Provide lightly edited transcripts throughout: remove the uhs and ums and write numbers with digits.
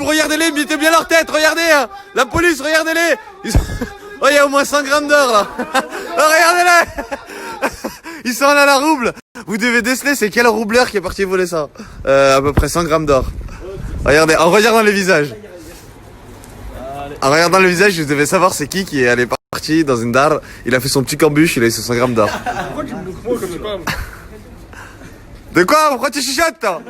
regardez-les, mettez bien leur tête, regardez hein. La police, regardez-les Oh, il y a au moins 100 grammes d'or là. Oh, regardez-les. Ils sont à la rouble. Vous devez déceler c'est quel roubleur qui est parti voler ça. À peu près 100 grammes d'or. Regardez, en regardant les visages. En regardant le visage, vous devez savoir c'est qui est allé parti dans une dare. Il a fait son petit cambuche, il a eu 100 grammes d'or. De quoi? Pourquoi tu chuchotes toi?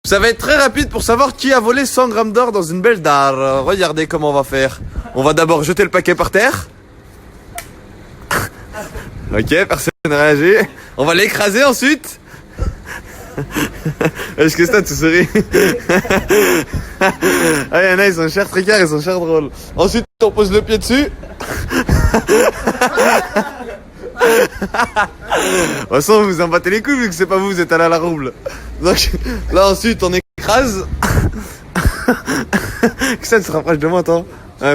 Ça va être très rapide pour savoir qui a volé 100 grammes d'or dans une belle dare. Regardez comment on va faire. On va d'abord jeter le paquet par terre. Ok, personne n'a réagi. On va l'écraser ensuite. Est-ce que ça, tu souris? Ah, y'en a, ils sont chers tricards, ils sont chers drôles. Ensuite, on pose le pied dessus. De toute façon, vous en battez les couilles vu que c'est pas vous, vous êtes allé à la rouble. Donc, là, ensuite, on écrase. Que ça, tu te rapproches de moi, toi?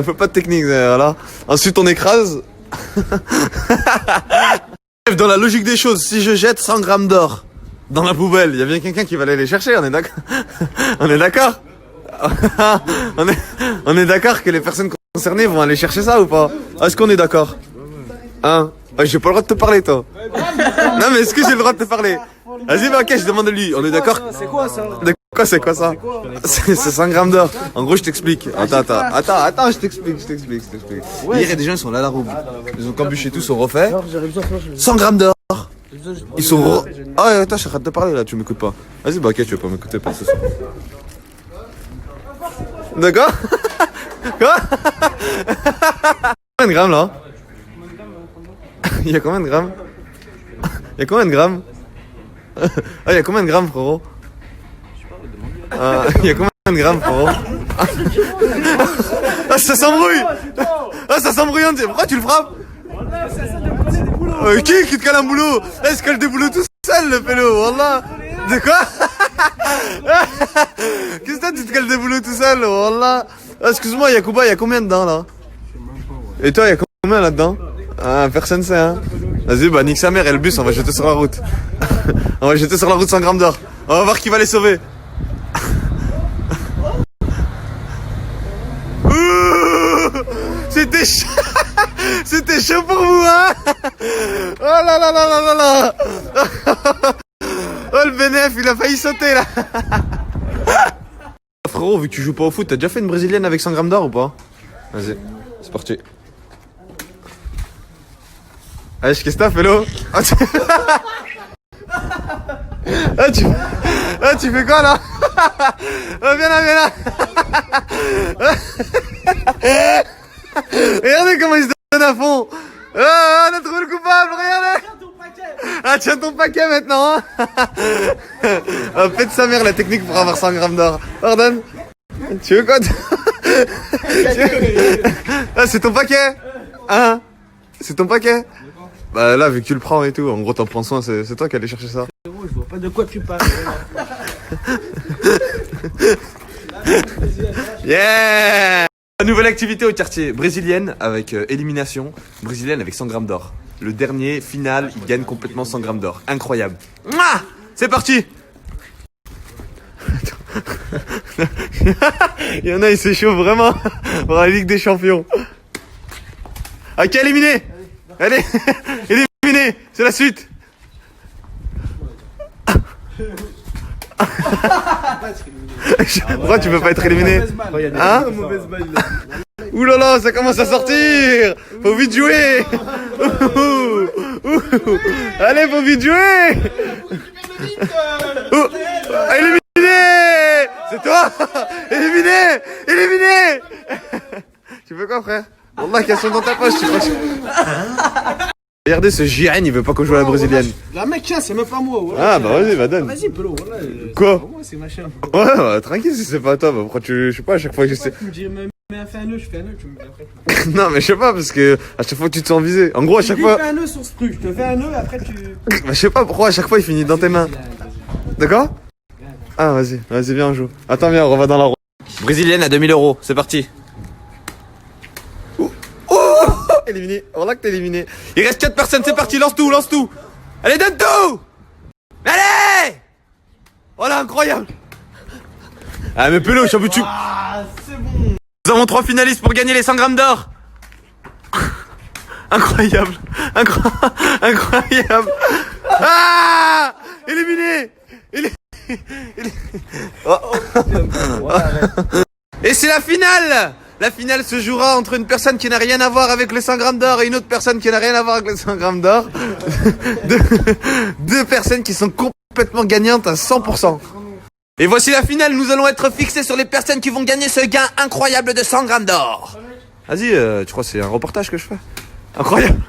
Faut pas de technique, voilà. Ensuite, on écrase. Dans la logique des choses, si je jette 100 grammes d'or dans la poubelle, il y a bien quelqu'un qui va aller les chercher, on est d'accord? On est d'accord? On est d'accord que les personnes concernées vont aller chercher ça ou pas? Est-ce qu'on est d'accord? Hein? J'ai pas le droit de te parler, toi. Non, mais est-ce que j'ai le droit de te parler? Vas-y, bah, ok, je demande à lui. On est d'accord? C'est quoi ça? De quoi, c'est quoi ça? C'est 100 grammes d'or. En gros, je t'explique. Attends, je t'explique. Hier, il y a des gens, ils sont là à la roue. Ils ont cambuché tout, sont refaits. 100 grammes d'or. Ils sont Ah, ouais, attends, je suis en train de te parler là, tu m'écoutes pas. Vas-y, bah, ok, tu vas pas m'écouter, pas de soucis. D'accord? Quoi? Combien de grammes là? Il y a combien de grammes? Il y a combien de grammes? Ah, il y a combien de grammes, frérot? Il y a combien de grammes, frérot? Ah, ça s'embrouille! Ah, ça s'embrouille, pourquoi tu le frappes? Qui te cale un boulot? Il se cale des boulots tout seul, le pélo, wallah! De quoi? Qu'est-ce que tu te cales des boulots tout seul, wallah? Ah, excuse-moi, Yacouba, il y a combien dedans, là? Et toi, il y a combien là-dedans? Ah, personne sait, hein. Vas-y, bah, nique sa mère et le bus, on va jeter sur la route. On va jeter sur la route 100 grammes d'or. On va voir qui va les sauver. C'était chaud. C'était chaud pour vous, hein. Oh là là là là là là. Oh, le bénéf, il a failli sauter, là. Frérot, vu que tu joues pas au foot, t'as déjà fait une brésilienne avec 100 grammes d'or ou pas? Vas-y, c'est parti. Allez, qu'est-ce que t'as, Félo? Tu fais quoi là? Oh, viens là. Regardez comment il se donne à fond. Oh, on a trouvé le coupable, regardez. Ah, tiens ton paquet maintenant, hein. Oh, pète sa mère la technique pour avoir 100 grammes d'or. Pardonne. Tu veux quoi? Ah, c'est ton paquet? Hein? C'est ton paquet? Bah là, vu que tu le prends et tout, en gros t'en prends soin, c'est toi qui allais chercher ça. Je vois pas de quoi tu parles. Yeah! Nouvelle activité au quartier, brésilienne avec élimination, brésilienne avec 100 grammes d'or. Le dernier, final, il gagne complètement 100 grammes d'or. Incroyable. Mouah! C'est parti! Il y en a, il s'échauffe vraiment pour la Ligue des Champions. Ok, éliminé! Allez, éliminé, c'est la suite. Pourquoi tu peux pas être éliminé? Hein? Ouh là là, ça commence à sortir. Faut vite jouer. Allez, faut vite jouer. Éliminé. C'est toi. Éliminé. Tu veux quoi, frère? Wallah, qu'elles sont dans ta poche, tu crois. Regardez, ce JN, il veut pas qu'on joue à la brésilienne. La mec, tiens, c'est même pas moi. Ouais. Ah, bah vas-y, va donne. Vas-y, Pelo, voilà. Quoi? Moi, c'est machin. Ouais, bah, tranquille si c'est pas toi. Bah, pourquoi je sais pas, à chaque fois que je sais. Tu me dis, mais fais un nœud, je fais un nœud, tu me dis après. Non, mais je sais pas, parce que à chaque fois que tu te sens visé. En gros, à chaque fois. Je fais un nœud sur ce truc, je te fais un nœud, après tu. Bah, je sais pas pourquoi à chaque fois il finit dans tes mains. D'accord? Ah, vas-y, viens, on joue. Attends, viens, on va dans la roue. Brésilienne à 2000 €, c'est parti. Éliminé, voilà que t'es éliminé. Il reste 4 personnes, c'est parti, lance tout. Allez, donne tout. Allez. Voilà, incroyable. Ah mais Pélo, je suis un peu tu... Ah, c'est bon. Nous avons 3 finalistes pour gagner les 100 grammes d'or. Incroyable. Incroyable. Ah, éliminé. Oh. Et c'est la finale. La finale se jouera entre une personne qui n'a rien à voir avec les 100 grammes d'or et une autre personne qui n'a rien à voir avec les 100 grammes d'or. Deux personnes qui sont complètement gagnantes à 100%. Et voici la finale, nous allons être fixés sur les personnes qui vont gagner ce gain incroyable de 100 grammes d'or. Vas-y, tu crois que c'est un reportage que je fais? Incroyable.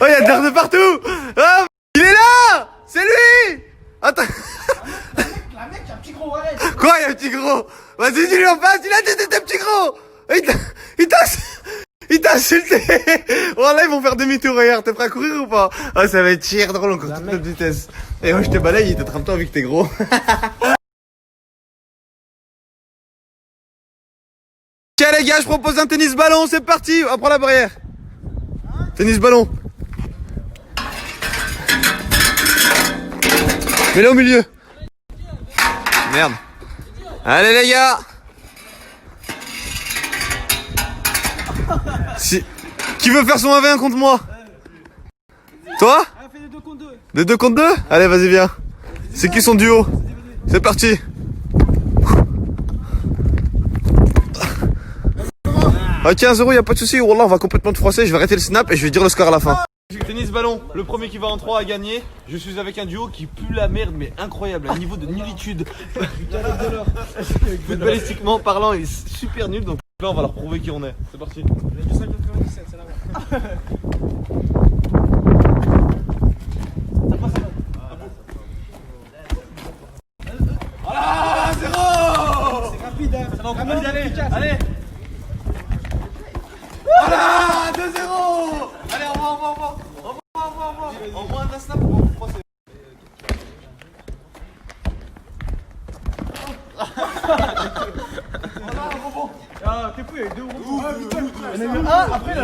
Oh, il y a de l'air de partout. Oh, il est là. C'est lui. Attends. La mec, il y a un petit gros, arrête. Quoi, il y a un petit gros? Vas-y, dis-lui en face, il a des petits gros. Il t'a insulté. Oh là, ils vont faire demi-tour, regarde, t'es prêt à courir ou pas? Ah, ça va être chier drôle encore toute notre vitesse. Et moi, je te balaye, il t'attrape-toi vu que t'es gros. Ok les gars, je propose un tennis ballon, c'est parti. On prend la barrière. Tennis ballon. Mets-le au milieu. Merde. Allez les gars. Si... Qui veut faire son 1v1 contre moi? Toi? On fait des 2 contre 2. Des 2 contre 2? Allez, vas-y, viens. C'est qui son duo? C'est parti. Ok, 1-0, y'a pas de soucis. Wallah, on va complètement te froisser. Je vais arrêter le snap et je vais dire le score à la fin. Tennis ballon, le premier qui va en 3 a gagné. Je suis avec un duo qui pue la merde, mais incroyable, un niveau de nullitude. Footballistiquement parlant, il est super nul. Donc là, on va leur prouver qui on est. C'est parti. J'ai du 5,97, c'est là-bas. Voilà, 0. C'est rapide, hein. Ça va encore Allez, plus efficace. allez. Voilà, 2-0. Allez, au revoir. Au revoir, un snap pour vous froisser. Ah, t'es fou, il y a eu 2 rebonds. Ah, après, là,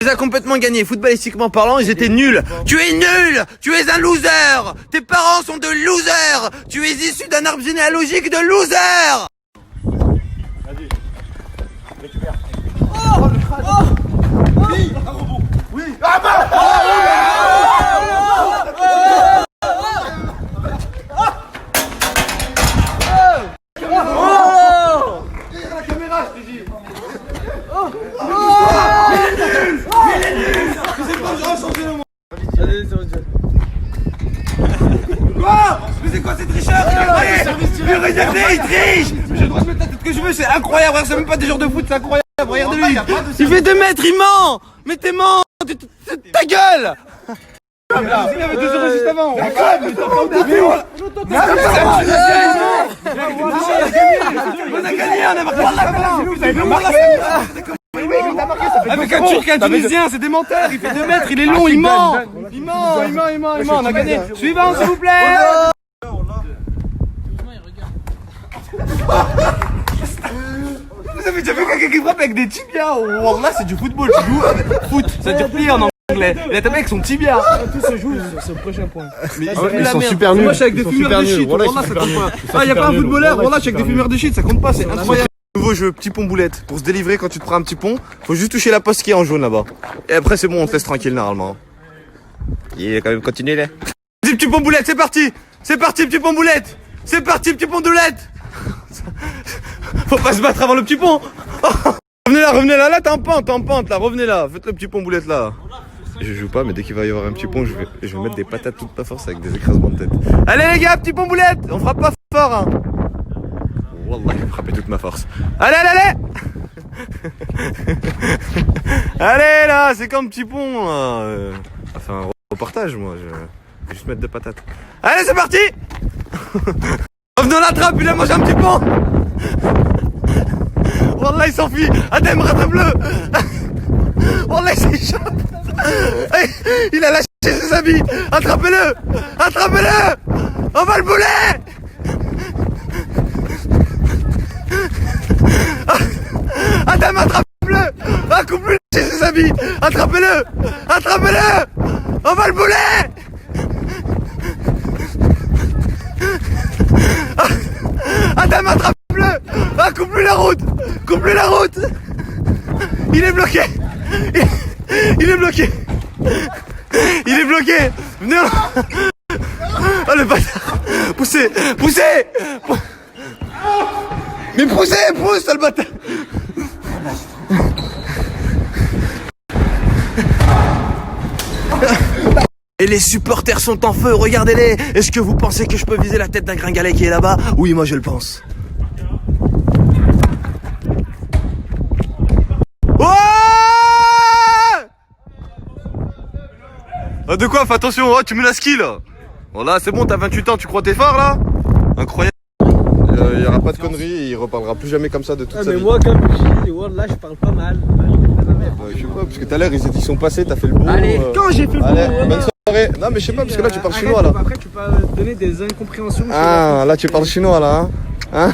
Tu les as complètement gagné, footballistiquement parlant, ils étaient nuls. Tu es nul. Tu es un loser. Tes parents sont de losers. Tu es issu d'un arbre généalogique de losers. Quoi? Mais c'est quoi ces tricheurs? Mais regardez, il triche. J'ai le droit de mettre la tête que je veux, c'est incroyable. C'est même pas des joueurs de foot, c'est incroyable. Regardez-lui. Il fait 2 mètres, il ment. Mais t'es ment. Ta gueule. Il y avait 2 juste avant. On a gagné, on a marqué. Avec un Turc, un Tunisien, c'est des menteurs. Il fait 2 mètres, il est long, il ment. Il ment. On a gagné. Suivant, s'il vous plaît. Vous avez déjà vu quelqu'un qui frappe avec des tibias? Oh, là, c'est du football. Tu joues foot, ça dure plié en anglais. Il a tapé avec son tibia. Tout se joue sur le prochain point. Ils sont super nuls. Moi, je suis avec des fumeurs de shit. Voilà, ça compte pas. Ah, y'a pas un footballeur. Voilà, je suis avec des fumeurs de shit, ça compte pas. C'est incroyable. Nouveau jeu, petit pont boulette. Pour se délivrer quand tu te prends un petit pont, faut juste toucher la poste qui est en jaune là-bas. Et après, c'est bon, on te laisse tranquille normalement. Il est quand même continué là. Petit pont boulette, c'est parti. C'est parti, petit pont boulette. C'est parti, petit pont boulette. Faut pas se battre avant le petit pont. Oh. Revenez là, t'es en pente là, revenez là, faites le petit pont boulette là. Je joue pas, mais dès qu'il va y avoir un petit pont, je vais mettre des patates toute ma force avec des écrasements de tête. Allez les gars, petit pont boulette, on frappe pas fort hein. Wallah, je vais frapper toute ma force. Allez allez là, c'est comme petit pont. Enfin, un reportage moi, je vais juste mettre des patates. Allez, c'est parti. Revenons la trappe, il a mangé un petit pont. Wallah, il s'enfuit. Adem, rattrape-le. Wallah, il s'échappe. Il a lâché ses habits. Attrapez-le. On va le bouler. Adem, attrape-le. Coupe-lui ses habits. Attrapez-le. On va le bouler. Adam, attrape-le. Ah, coupe-lui la route. Coupe-lui la route. Il est bloqué. Il est bloqué. Il est bloqué. Venez. Oh le bâtard. Poussez. Poussez. Mais poussez. Pousse, sale bâtard. Et les supporters sont en feu, regardez-les. Est-ce que vous pensez que je peux viser la tête d'un gringalet qui est là-bas? Oui, moi je le pense. Ouais! Ah, de quoi? Fais attention, oh, tu me la ski là. Bon là, c'est bon, t'as 28 ans, tu crois t'es fort là? Incroyable. Il n'y aura pas de conneries, il reparlera plus jamais comme ça de toute sa mais vie. moi, comme je dis, là, je parle pas mal. Je sais pas, parce que tout à l'heure ils sont passés, t'as fait le beau. Allez, quand j'ai fait le allez, beau, bonne soirée. Non mais je sais pas, parce que là tu parles chinois là. Après, tu peux donner des incompréhensions. Ah, là tu parles chinois là, hein?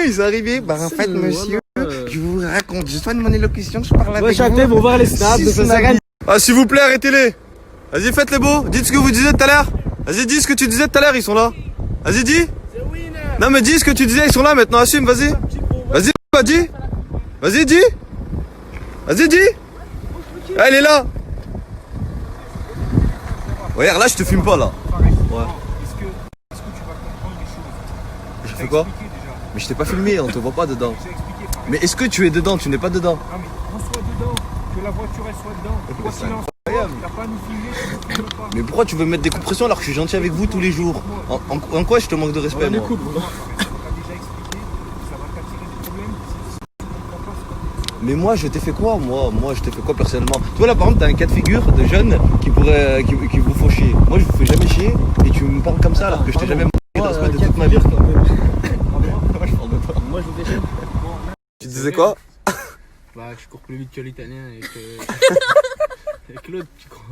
Ils sont arrivés, bah en fait monsieur, je vous raconte, je sois de mon élocution, je parle avec Chacun vous. vont voir les snaps de Sagan. Ah s'il vous plaît, arrêtez-les. Vas-y, faites les beaux, dites ce que vous disiez tout à l'heure. Vas-y, dis ce que tu disais tout à l'heure, ils sont là. Vas-y, dis. Non mais dis ce que tu disais, ils sont là maintenant, assume, vas-y. Vas-y, dis. Vas-y, dis. Vas-y, dis. Ah, il est là. Regarde, là, je te filme pas, là. Ouais. Est-ce que tu vas comprendre les choses? Je fais quoi? Mais je t'ai pas filmé, on te voit pas dedans. J'ai expliqué. Mais est-ce que tu es dedans? Tu n'es pas dedans. Ah mais qu'on soit dedans, que la voiture elle soit dedans. Toi silence, t'as pas à nous filmer, tu nous filmes pas. Mais pourquoi tu veux mettre des compressions alors que je suis gentil avec vous tous les jours? En quoi je te manque de respect, moi? On t'a déjà expliqué, ça va t'attirer des problèmes. Si tu comprends pas, c'est pas. Mais moi, je t'ai fait quoi? Moi, je t'ai fait quoi personnellement? Toi, là, par exemple, t'as un cas de figure de jeunes qui pourrait, qui vous faut chier. Moi, je vous fais jamais chier et tu me parles comme ça alors que je t'ai jamais manqué de respect de toute ma vie. Moi, je parle de toi. Moi, je vous déchire. Tu disais quoi? Bah, je cours plus vite que l'italien et que. Avec l'autre, tu crois.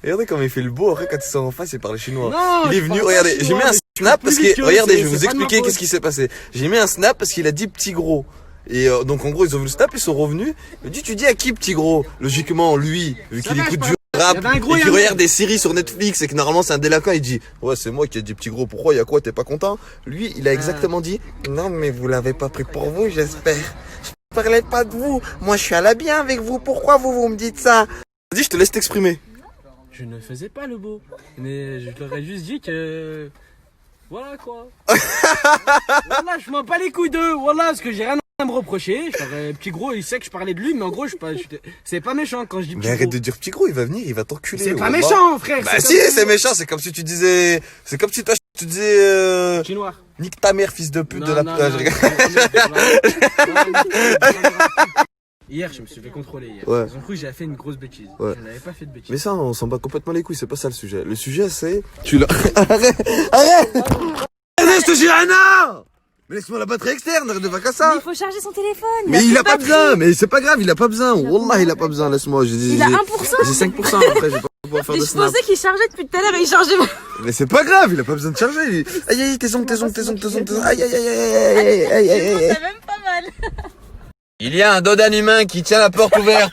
Regardez comment il fait le beau après quand ils sont en face, il parle chinois. Non, Il est je venu, parle pas regardez, j'ai chinois, mis un mais snap plus parce vite que, que regardez, eux, je vais vous c'est pas de ma expliquer faute. qu'est-ce qui s'est passé. J'ai mis un snap parce qu'il a dit petit gros. Et donc en gros, ils ont vu le snap, ils sont revenus. Il dit, tu dis à qui petit gros? Logiquement, lui, vu qu'il va, écoute je du rap Il y avait un gros, et il y qu'il avait un regarde des séries sur Netflix et que normalement c'est un délinquant, il dit, ouais, c'est moi qui ai dit petit gros, pourquoi, il y a quoi, t'es pas content? Lui, il a exactement dit, non, mais vous l'avez pas pris pour vous, j'espère. Je parlais pas de vous. Moi, je suis à la bien avec vous. Pourquoi vous me dites ça? Vas-y, je te laisse t'exprimer. Je ne faisais pas le beau. Mais je leur ai juste dit que. Voilà quoi. Voilà, je m'en bats les couilles d'eux. Voilà, parce que j'ai rien à me reprocher. Je leur ai- Petit gros, il sait que je parlais de lui, mais en gros, c'est pas méchant quand je dis petit Mais arrête gros. de dire petit gros, il va venir, il va t'enculer. C'est pas Wallah. méchant, frère. Bah c'est si, comme- c'est méchant, c'est comme si tu disais... C'est comme si toi, tu disais... Petit noir. Nique ta mère, fils de pute Non, de la... non, Ah, non, je rigole. Hier, je me suis fait contrôler hier. Ouais. Ils ont cru que j'avais fait une grosse bêtise. Ouais. Je n'avais pas fait de bêtise. Mais ça, on s'en bat complètement les couilles, c'est pas ça le sujet. Le sujet, c'est... Tu l'as... Arrête. Arrête, je te jure, Anna. Mais laisse-moi la batterie externe, arrête de faire qu'à ça. Mais il faut charger son téléphone. Mais il a pas plus besoin, mais c'est pas grave, il a pas besoin. Wallah, il a pas besoin, laisse-moi. Il a 1%. J'ai 5%, après, je vais pas pouvoir faire Et de je snap. pensais qu'il chargeait depuis tout à l'heure et il chargeait pas. Mais c'est pas grave, il a pas besoin de charger. Lui. Aïe, aïe, tes ongles. Aïe, aïe, aïe, aïe, aïe, aïe, aïe. C'est même pas mal. Il y a un dodan humain qui tient la porte ouverte.